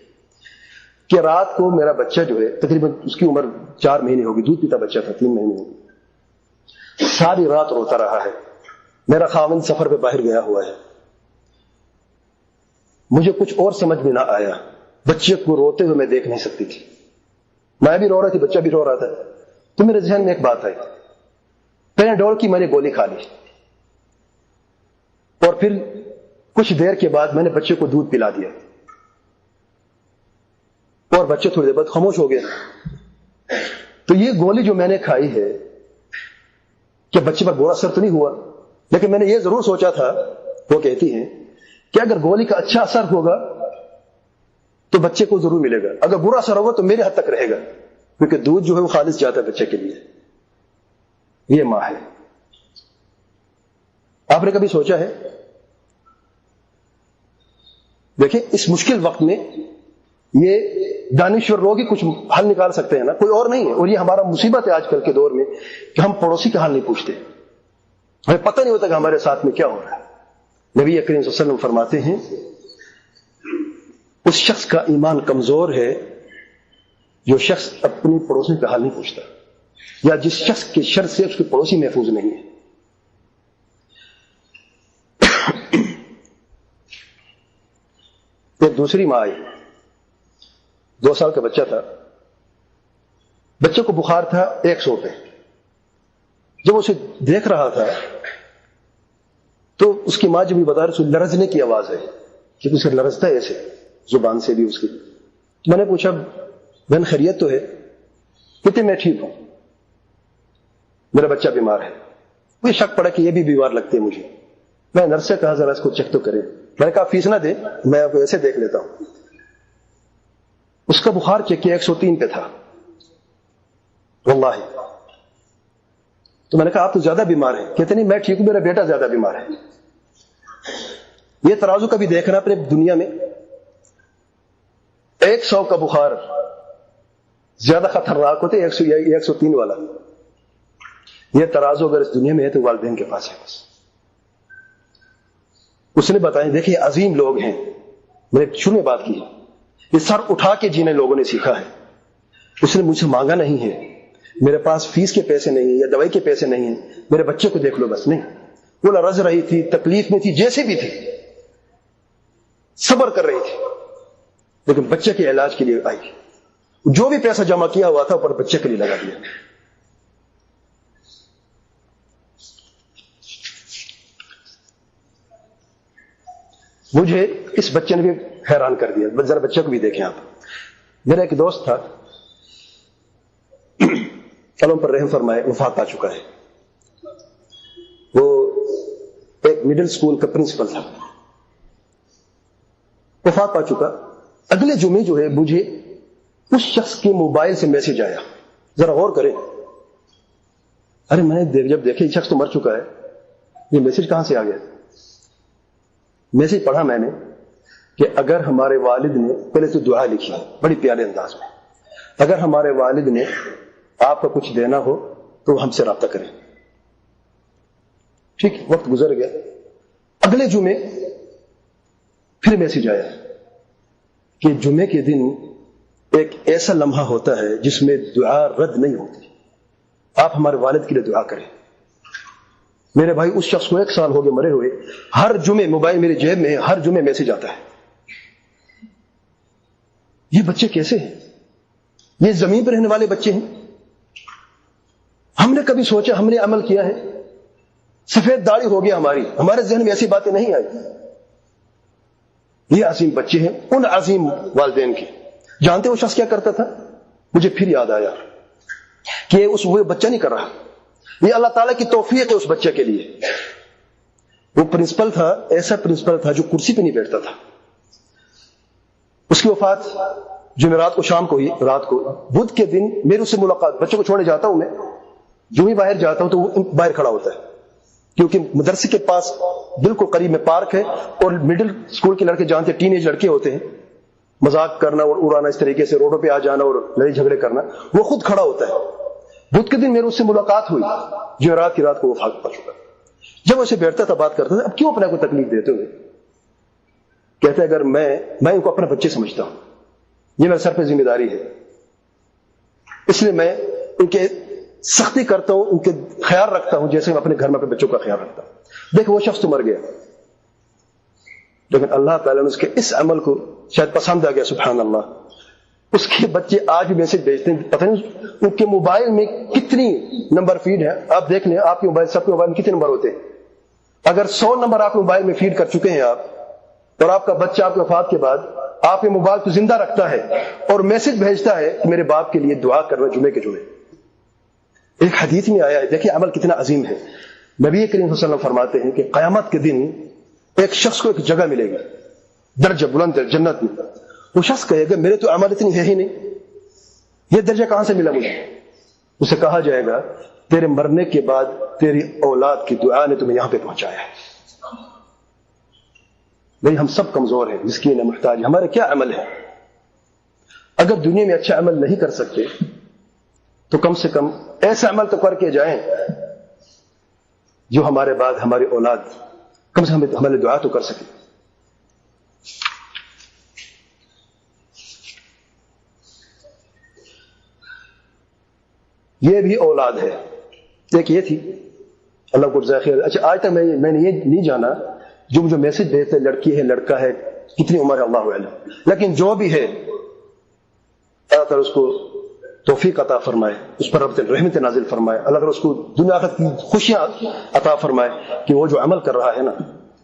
کہ رات کو میرا بچہ جو ہے، تقریباً اس کی عمر 4 مہینے ہوگی، دودھ پیتا بچہ تھا، 3 مہینے ہوگی، ساری رات روتا رہا ہے۔ میرا خاوند سفر پہ باہر گیا ہوا ہے، مجھے کچھ اور سمجھ میں نہ آیا. بچے کو روتے ہوئے میں دیکھ نہیں سکتی تھی. میں بھی رو رہا تھی, بچہ بھی رو رہا تھا. تو میرے ذہن میں ایک بات آئی. پیناڈول کی میں نے گولی کھا لی, اور پھر کچھ دیر کے بعد میں نے بچے کو دودھ پلا دیا, اور بچے تھوڑی دیر بعد خاموش ہو گئے. تو یہ گولی جو میں نے کھائی ہے, کہ بچے پر برا اثر تو نہیں ہوا, لیکن میں نے یہ ضرور سوچا تھا, وہ کہتی ہیں کہ اگر گولی کا اچھا اثر ہوگا تو بچے کو ضرور ملے گا, اگر برا اثر ہوگا تو میرے حد تک رہے گا, کیونکہ دودھ جو ہے وہ خالص جاتا ہے بچے کے لیے. یہ ماں ہے. آپ نے کبھی سوچا ہے؟ دیکھیں اس مشکل وقت میں یہ دانشور لوگ ہی کچھ حل نکال سکتے ہیں نا, کوئی اور نہیں ہے. اور یہ ہمارا مصیبت ہے آج کل کے دور میں کہ ہم پڑوسی کا حال نہیں پوچھتے, ہمیں پتہ نہیں ہوتا کہ ہمارے ساتھ میں کیا ہو رہا ہے. نبی کریم صلی اللہ علیہ وسلم فرماتے ہیں اس شخص کا ایمان کمزور ہے جو شخص اپنی پڑوسی کا حال نہیں پوچھتا, یا جس شخص کے شر سے اس کے پڑوسی محفوظ نہیں ہے. ایک دوسری ماں آئی, 2 سال کا بچہ تھا, بچے کو بخار تھا 100 پہ. جب اسے دیکھ رہا تھا تو اس کی ماں جب بھی بتا رہی, لرزنے کی آواز ہے کہ اسے لرزتا ہے ایسے زبان سے بھی اس کی. میں نے پوچھا بہن خیریت تو ہے؟ کہتے میں ٹھیک ہوں, میرا بچہ بیمار ہے. مجھے شک پڑا کہ یہ بھی بیمار لگتے ہیں مجھے. میں نرس سے کہا ذرا اس کو چیک تو کرے. میں نے کہا فیس نہ دے, میں آپ کو ایسے دیکھ لیتا ہوں. اس کا بخار چیک کیا 103 پہ تھا واللہ. تو میں نے کہا آپ تو زیادہ بیمار ہیں. کہتے نہیں میں ٹھیک ہوں, میرا بیٹا زیادہ بیمار ہے. یہ ترازو کا بھی دیکھنا اپنے دنیا میں. 100 کا بخار زیادہ خطرناک ہوتے 103 والا. یہ ترازو اگر اس دنیا میں ہے تو والدین کے پاس ہے بس. اس نے بتایا دیکھیے عظیم لوگ ہیں, میں نے شروع میں بات کی, یہ سر اٹھا کے جینے لوگوں نے سیکھا ہے. اس نے مجھ سے مانگا نہیں ہے, میرے پاس فیس کے پیسے نہیں ہیں یا دوائی کے پیسے نہیں ہیں, میرے بچے کو دیکھ لو بس. نہیں, وہ لرز رہی تھی, تکلیف میں تھی, جیسے بھی تھی, صبر کر رہی تھی, لیکن بچے کے علاج کے لیے آئی. جو بھی پیسہ جمع کیا ہوا تھا اوپر بچے کے لیے لگا دیا. مجھے اس بچے نے بھی حیران کر دیا. ذرا بچے کو بھی دیکھیں آپ. میرا ایک دوست تھا, اللہ پر رحم فرمائے, وفات پا چکا ہے. وہ ایک مڈل سکول کا پرنسپل تھا, وفات پا چکا. اگلے جمعے جو ہے مجھے اس شخص کے موبائل سے میسج آیا, ذرا غور کریں. ارے میں نے جب دیکھا یہ شخص تو مر چکا ہے, یہ میسج کہاں سے آ گیا؟ میسج پڑھا میں نے کہ اگر ہمارے والد نے, پہلے تو دعا لکھی بڑی پیارے انداز میں, اگر ہمارے والد نے آپ کا کچھ دینا ہو تو ہم سے رابطہ کریں. ٹھیک, وقت گزر گیا. اگلے جمعے پھر میسج آیا کہ جمعے کے دن ایک ایسا لمحہ ہوتا ہے جس میں دعا رد نہیں ہوتی, آپ ہمارے والد کے لیے دعا کریں. میرے بھائی اس شخص کو 1 سال ہو گئے مرے ہوئے, ہر جمعے موبائل میرے جیب میں ہے, ہر جمعے میسج آتا ہے. یہ بچے کیسے ہیں؟ یہ زمین پر رہنے والے بچے ہیں. ہم نے کبھی سوچا, ہم نے عمل کیا ہے؟ سفید داڑھی ہو گیا ہماری, ہمارے ذہن میں ایسی باتیں نہیں آئی. یہ عظیم بچے ہیں ان عظیم والدین کے. جانتے وہ شخص کیا کرتا تھا؟ مجھے پھر یاد آیا کہ وہ بچہ نہیں کر رہا, یہ اللہ تعالیٰ کی توفیق ہے اس بچے کے لیے. وہ پرنسپل تھا, ایسا پرنسپل تھا جو کرسی پہ نہیں بیٹھتا تھا. اس کی وفات جمعرات کو شام کو ہی, رات کو. بدھ کے دن میرے اس سے ملاقات, بچے کو چھوڑنے جاتا ہوں میں, جو ہی باہر جاتا ہوں تو وہ باہر کھڑا ہوتا ہے, کیونکہ مدرسے کے پاس بالکل قریب میں پارک ہے, اور مڈل اسکول کے لڑکے جانتے, ٹین ایج لڑکے ہوتے ہیں, مذاق کرنا اور اڑانا, اس طریقے سے روڈوں پہ آ جانا اور لڑائی جھگڑے کرنا, وہ خود کھڑا ہوتا ہے. بدھ کے دن میرے اس سے ملاقات ہوئی, جمعرات کی رات کو وہ وفات پا چکا. جب اسے بیٹھتا تھا بات کرتا تھا, اب کیوں اپنے کو تکلیف دیتے ہوئے؟ کہتے اگر میں ان کو اپنے بچے سمجھتا ہوں, یہ میرے سر پہ ذمہ داری ہے, اس لیے میں ان کے سختی کرتا ہوں, ان کے خیال رکھتا ہوں جیسے میں اپنے گھر میں اپنے بچوں کا خیال رکھتا ہوں. دیکھو وہ شخص تو مر گیا, لیکن اللہ تعالیٰ نے اس کے اس عمل کو شاید پسند آ گیا، سبحان اللہ. اس کے بچے آج بھی میسج بھیجتے ہیں، پتہ نہیں ان کے موبائل میں کتنی نمبر فیڈ ہے. آپ دیکھ لیں آپ کے موبائل، سب کے موبائل میں کتنے نمبر ہوتے ہیں. اگر 100 نمبر آپ موبائل میں فیڈ کر چکے ہیں آپ، اور آپ کا بچہ آپ کی وفات کے بعد آپ کے موبائل کو زندہ رکھتا ہے اور میسج بھیجتا ہے کہ میرے باپ کے لیے دعا کرنا جمعے کے جمعے. ایک حدیث میں آیا ہے، دیکھیں عمل کتنا عظیم ہے. نبی کریم صلی اللہ علیہ وسلم فرماتے ہیں کہ قیامت کے دن ایک شخص کو ایک جگہ ملے گی، درجہ بلند جنت میں. وہ شخص کہے گا میرے تو عمل اتنی ہے ہی نہیں، یہ درجہ کہاں سے ملا مجھے؟ اسے کہا جائے گا تیرے مرنے کے بعد تیری اولاد کی دعا نے تمہیں یہاں پہ پہنچایا ہے. بھئی ہم سب کمزور ہیں، مسکین ہیں، محتاج ہیں. ہمارے کیا عمل ہے؟ اگر دنیا میں اچھا عمل نہیں کر سکتے تو کم سے کم ایسا عمل تو کر کے جائیں جو ہمارے بعد ہماری اولاد کم سے کم ہمارے دعا تو کر سکے. یہ بھی اولاد ہے. ایک یہ تھی، اللہ کو جزائے خیر. اچھا آج تک میں نے یہ نہیں جانا جو مجھے میسج بھیجتے لڑکی ہے لڑکا ہے کتنی عمر ہے اللہ اعلم، لیکن جو بھی ہے اللہ تعالیٰ اس کو توفیق عطا فرمائے، اس پر رب رحمت نازل فرمائے. اللہ تعالیٰ اس کو دنیا آخرت کی خوشیاں عطا فرمائے کہ وہ جو عمل کر رہا ہے نا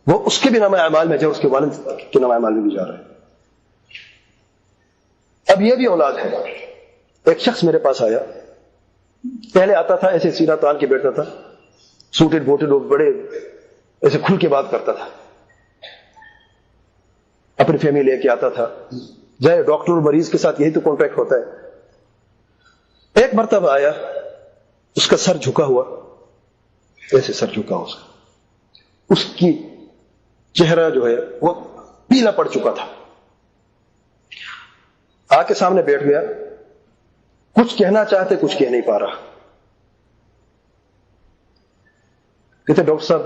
وہ اس کے بھی نام اعمال میں جائے، اس کے والد کے نام اعمال میں بھی جا رہا ہے. اب یہ بھی اولاد ہے. ایک شخص میرے پاس آیا، پہلے آتا تھا ایسے سینہ تان کے بیٹھتا تھا، سوٹڈ بوٹڈ، بڑے ایسے کھل کے بات کرتا تھا، اپنی فیملی لے کے آتا تھا. جائے ڈاکٹر اور مریض کے ساتھ یہی تو کانٹیکٹ ہوتا ہے. ایک مرتبہ آیا، اس کا سر جھکا ہوا، ایسے سر جھکا ہوا، اس کی چہرہ جو ہے وہ پیلا پڑ چکا تھا. آ کے سامنے بیٹھ گیا، کچھ کہنا چاہتے کچھ کہہ نہیں پا رہا. کہتے ڈاکٹر صاحب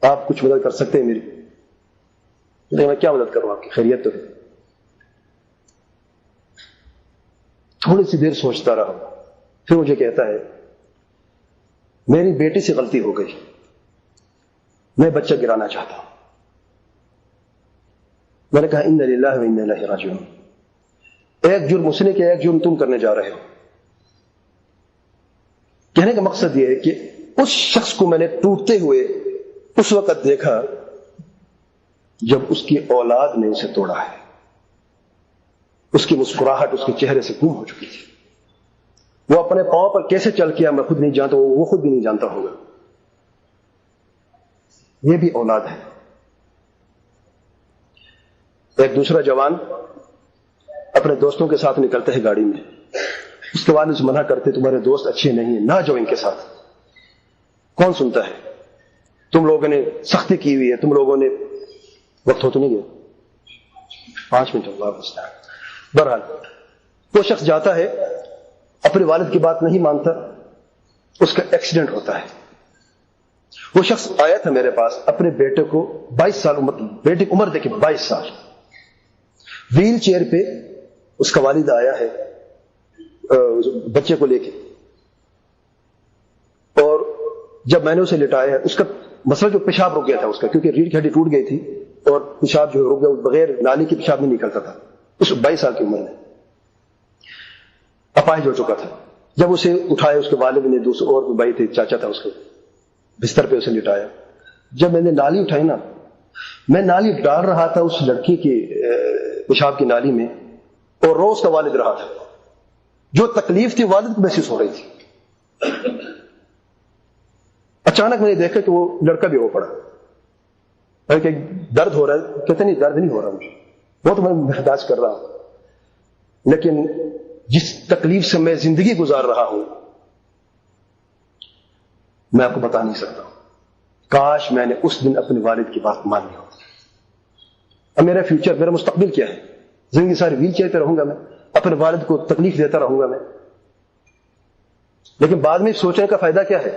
آپ کچھ مدد کر سکتے ہیں میری؟ میں کیا مدد کروں، آپ کی خیریت تو ہے. تھوڑی سی دیر سوچتا رہا، پھر مجھے کہتا ہے میری بیٹی سے غلطی ہو گئی، میں بچہ گرانا چاہتا ہوں. میں نے کہا ان للہ و انا الیہ راجعون. ایک جرم اس نے کیا، ایک جرم تم کرنے جا رہے ہو. کہنے کا مقصد یہ ہے کہ اس شخص کو میں نے ٹوٹتے ہوئے اس وقت دیکھا جب اس کی اولاد نے اسے توڑا ہے. اس کی مسکراہٹ اس کے چہرے سے گم ہو چکی تھی. وہ اپنے پاؤں پر کیسے چل کیا میں خود نہیں جانتا، وہ خود بھی نہیں جانتا ہوگا. یہ بھی اولاد ہے. ایک دوسرا جوان اپنے دوستوں کے ساتھ نکلتے ہیں گاڑی میں، اس کے والد سے منع کرتے تمہارے دوست اچھے نہیں ہیں، نہ جاؤ ان کے ساتھ. کون سنتا ہے؟ تم لوگوں نے سختی کی ہوئی ہے، تم لوگوں نے وقت ہو تو نہیں گیا 5 منٹ اللہ بستا. بہرحال وہ شخص جاتا ہے، اپنے والد کی بات نہیں مانتا، اس کا ایکسیڈنٹ ہوتا ہے. وہ شخص آیا تھا میرے پاس، اپنے بیٹے کو 22 سال عمر، بیٹے کی عمر دیکھیں 22 سال، ویل چیئر پہ اس کا والد آیا ہے بچے کو لے کے. اور جب میں نے اسے لٹایا، اس کا مسئلہ جو پیشاب رک گیا تھا اس کا، کیونکہ ریڑھ کی ہڈی ٹوٹ گئی تھی اور پیشاب جو رک گیا، بغیر نالی کے پیشاب نہیں نکلتا تھا اس 22 سال کی عمر میں، اپاہج ہو چکا تھا. جب اسے اٹھایا اس کے والد نے، دوسرے اور بھی بھائی تھے، چاچا تھا، اس کے بستر پہ اسے لٹایا. جب میں نے نالی اٹھائی نا، میں نالی ڈال رہا تھا اس لڑکی کی پیشاب کی نالی میں، اور روز کا والد رہا تھا. جو تکلیف تھی والد کو محسوس ہو رہی تھی. اچانک میں نے دیکھا کہ وہ لڑکا بھی ہو پڑا. کہ درد ہو رہا ہے؟ کہتے نہیں درد نہیں ہو رہا مجھے، وہ تو میں برداشت کر رہا ہوں، لیکن جس تکلیف سے میں زندگی گزار رہا ہوں میں آپ کو بتا نہیں سکتا. کاش میں نے اس دن اپنے والد کی بات مانی ہو. اب میرا فیوچر، میرا مستقبل کیا ہے؟ زندگی ساری ویل چیئر پہ رہوں گا میں، اپنے والد کو تکلیف دیتا رہوں گا میں، لیکن بعد میں سوچنے کا فائدہ کیا ہے؟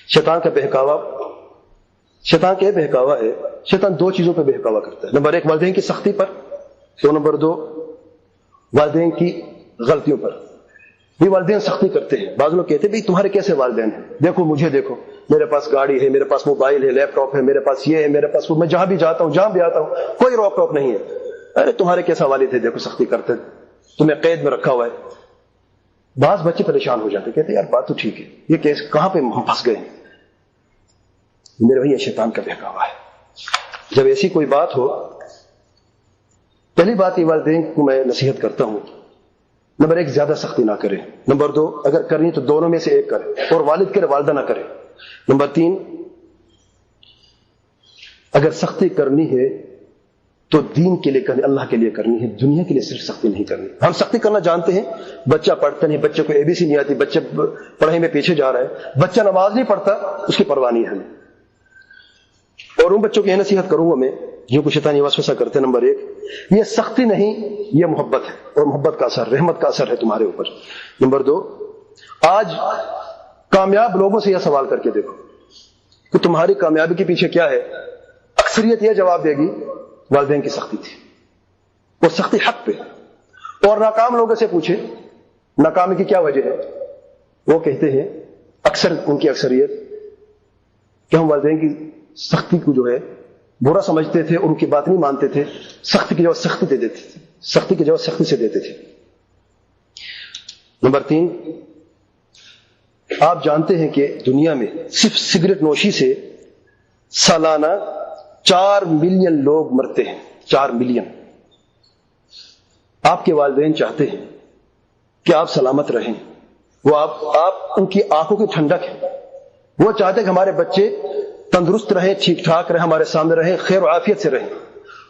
شیطان کا بہکاوا، شیطان کا یہ بہکاوا ہے، شیطان 2 چیزوں پہ بہکاوا کرتا ہے. نمبر 1 والدین کی سختی پر، نمبر 2 والدین کی غلطیوں پر. یہ والدین سختی کرتے ہیں. بعض لوگ کہتے ہیں بھائی تمہارے کیسے والدین ہیں, دیکھو مجھے دیکھو, میرے پاس گاڑی ہے, میرے پاس موبائل ہے, لیپ ٹاپ ہے, میرے پاس یہ ہے, میرے پاس وہ, میں جہاں بھی جاتا ہوں, جہاں بھی آتا ہوں, کوئی روک ٹوک نہیں ہے. ارے تمہارے کیسا والد ہے, دیکھو سختی کرتے, تمہیں قید میں رکھا ہوا ہے. بعض بچے پریشان ہو جاتے, کہتے یار بات تو ٹھیک ہے, یہ کیس کہاں پہ ہم پھنس گئے ہیں. میرے بھائی یہ شیطان کا بہکاوا ہے. جب ایسی کوئی بات ہو, پہلی بات یہ والدین کو میں نصیحت کرتا ہوں, نمبر 1 زیادہ سختی نہ کرے. نمبر 2 اگر کرنی تو دونوں میں سے ایک کرے, اور والد کرے والدہ نہ کرے. نمبر 3 اگر سختی کرنی ہے تو دین کے لیے کرنی, اللہ کے لیے کرنی ہے, دنیا کے لیے صرف سختی نہیں کرنی. ہم سختی کرنا جانتے ہیں, بچہ پڑھتا نہیں, بچے کو ABC نہیں آتی, بچہ پڑھائی میں پیچھے جا رہا ہے, بچہ نماز نہیں پڑھتا, اس کی پرواہ نہیں ہے ہمیں. اور ان بچوں کی یہ نصیحت کروں گا میں جو کچھ شیطانی وسوسہ کرتے ہیں, نمبر 1 یہ سختی نہیں, یہ محبت ہے, اور محبت کا اثر, رحمت کا اثر ہے تمہارے اوپر. نمبر 2 آج کامیاب لوگوں سے یہ سوال کر کے دیکھو کہ تمہاری کامیابی کے پیچھے کیا ہے. اکثریت یہ جواب دے گی والدین کی سختی تھی, اور سختی حق پہ. اور ناکام لوگوں سے پوچھے ناکامی کی کیا وجہ ہے, وہ کہتے ہیں اکثر ان کی اکثریت کہ ہم والدین کی سختی کو جو ہے برا سمجھتے تھے, اور ان کی بات نہیں مانتے تھے, سختی کی جواب سختی دے دیتے تھے, سختی کی جواب سختی سے دیتے تھے. نمبر 3 آپ جانتے ہیں کہ دنیا میں صرف سگریٹ نوشی سے سالانہ 4 ملین لوگ مرتے ہیں, 4 ملین. آپ کے والدین چاہتے ہیں کہ آپ سلامت رہیں, وہ آپ ان کی آنکھوں کی ٹھنڈک ہے. وہ چاہتے ہیں کہ ہمارے بچے تندرست رہیں, ٹھیک ٹھاک رہیں, ہمارے سامنے رہیں, خیر و عافیت سے رہیں.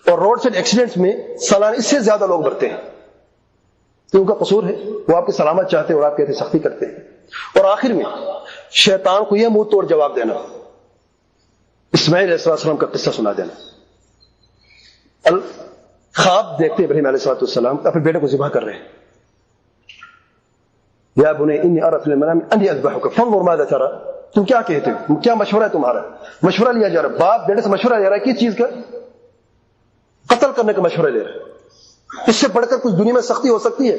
اور روڈ سائڈ ایکسیڈنٹس میں سالانہ اس سے زیادہ لوگ مرتے ہیں. تو ان کا قصور ہے, وہ آپ کی سلامت چاہتے ہیں اور آپ کہتے ہیں سختی کرتے ہیں. اور آخر میں شیطان کو یہ منہ توڑ جواب دینا, اسماعیل علیہ السلام کا قصہ سنا دینا. خواب دیکھتے ابراہیم علیہ السلام اپنے بیٹے کو ذبح کر رہے ہیں. یا بنی انی اری فی المنام انی اذبحک فانظر ماذا تری, تم کیا کہتے ہو, کیا مشورہ ہے تمہارا. مشورہ لیا جا رہا ہے, باپ بیٹے سے مشورہ لے رہا ہے, کس چیز کا, قتل کرنے کا مشورہ لے رہا ہے. اس سے بڑھ کر کچھ دنیا میں سختی ہو سکتی ہے,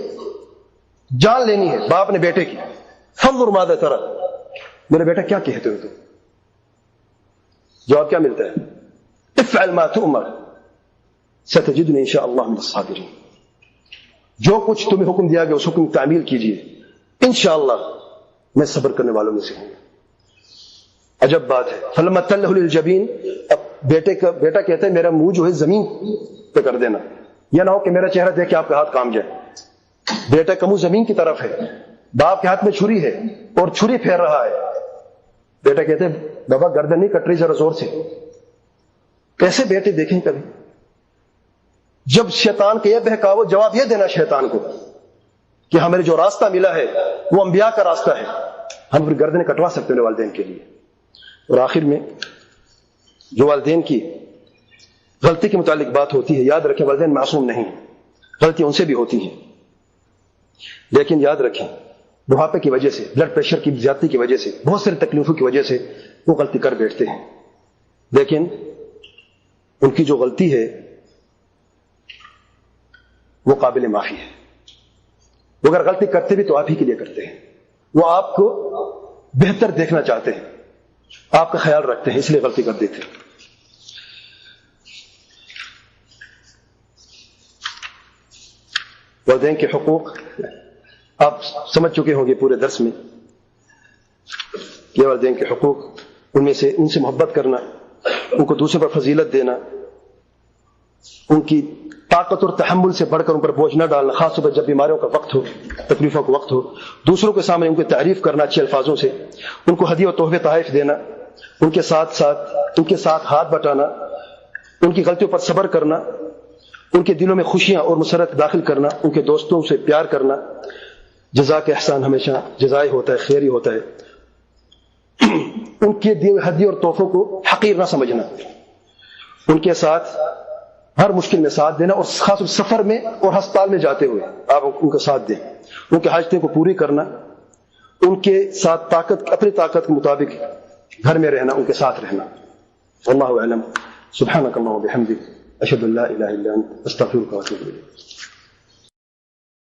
جان لینی ہے باپ نے بیٹے کی. فانظر ماذا تری, میرے بیٹا کیا کہتے ہو تم. جواب کیا ملتا ہے, افعل ما تؤمر ستجدنی ان شاء اللہ من الصابرین. جو کچھ تمہیں حکم دیا گیا اس حکم کی تعمیل کیجیے, انشاءاللہ میں صبر کرنے والوں میں سے ہوں. عجب بات ہے. فلما تلہ للجبین, اب بیٹا کہتا ہے میرا منہ جو ہے زمین پہ کر دینا, یہ نہ ہو کہ میرا چہرہ دیکھ کے آپ کا ہاتھ کام جائے. بیٹا کا منہ زمین کی طرف ہے, باپ کے ہاتھ میں چھری ہے اور چھری پھیر رہا ہے. بیٹا کہتے ہیں بابا گردن نہیں کٹ رہی, ذرا زور سے. کیسے بیٹے دیکھیں کبھی. جب شیطان کا یہ بہکاوا, جواب یہ دینا شیطان کو کہ ہمیں جو راستہ ملا ہے وہ انبیاء کا راستہ ہے, ہم پھر گردنیں کٹوا سکتے ہیں والدین کے لیے. اور آخر میں جو والدین کی غلطی کے متعلق بات ہوتی ہے, یاد رکھیں والدین معصوم نہیں, غلطی ان سے بھی ہوتی ہیں. لیکن یاد رکھیں بڑھاپے کی وجہ سے, بلڈ پریشر کی زیادتی کی وجہ سے, بہت ساری تکلیفوں کی وجہ سے وہ غلطی کر بیٹھتے ہیں. لیکن ان کی جو غلطی ہے وہ قابل معافی ہے. وہ اگر غلطی کرتے بھی تو آپ ہی کے لیے کرتے ہیں, وہ آپ کو بہتر دیکھنا چاہتے ہیں, آپ کا خیال رکھتے ہیں, اس لیے غلطی کر دیتے ہیں. والدین کے حقوق آپ سمجھ چکے ہوں گے پورے درس میں کہ والدین کے حقوق, ان سے محبت کرنا, ان کو دوسروں پر فضیلت دینا, ان کی طاقت اور تحمل سے بڑھ کر ان پر بوجھ نہ ڈالنا, خاص طور پر جب بیماریوں کا وقت ہو, تکلیفوں کا وقت ہو. دوسروں کے سامنے ان کی تعریف کرنا اچھے الفاظوں سے, ان کو ہدیہ اور تحفے تحائف دینا, ان کے ساتھ ہاتھ بٹانا, ان کی غلطیوں پر صبر کرنا, ان کے دلوں میں خوشیاں اور مسرت داخل کرنا, ان کے دوستوں سے پیار کرنا. جزا کے احسان ہمیشہ جزائے ہوتا ہے, خیر ہی ہوتا ہے. ان کے دیے ہوئے ہدیے اور تحفوں کو حقیر نہ سمجھنا, ان کے ساتھ ہر مشکل میں ساتھ دینا, اور خاص سفر میں اور ہسپتال میں جاتے ہوئے آپ ان کا ساتھ دیں, ان کے حاجتیں کو پوری کرنا, ان کے ساتھ اپنی طاقت کے مطابق گھر میں رہنا, ان کے ساتھ رہنا. واللہ اعلم. سبحانک اللہم و بحمدک, اشہد ان لا الہ الا انت, استغفرک و اتوب الیک.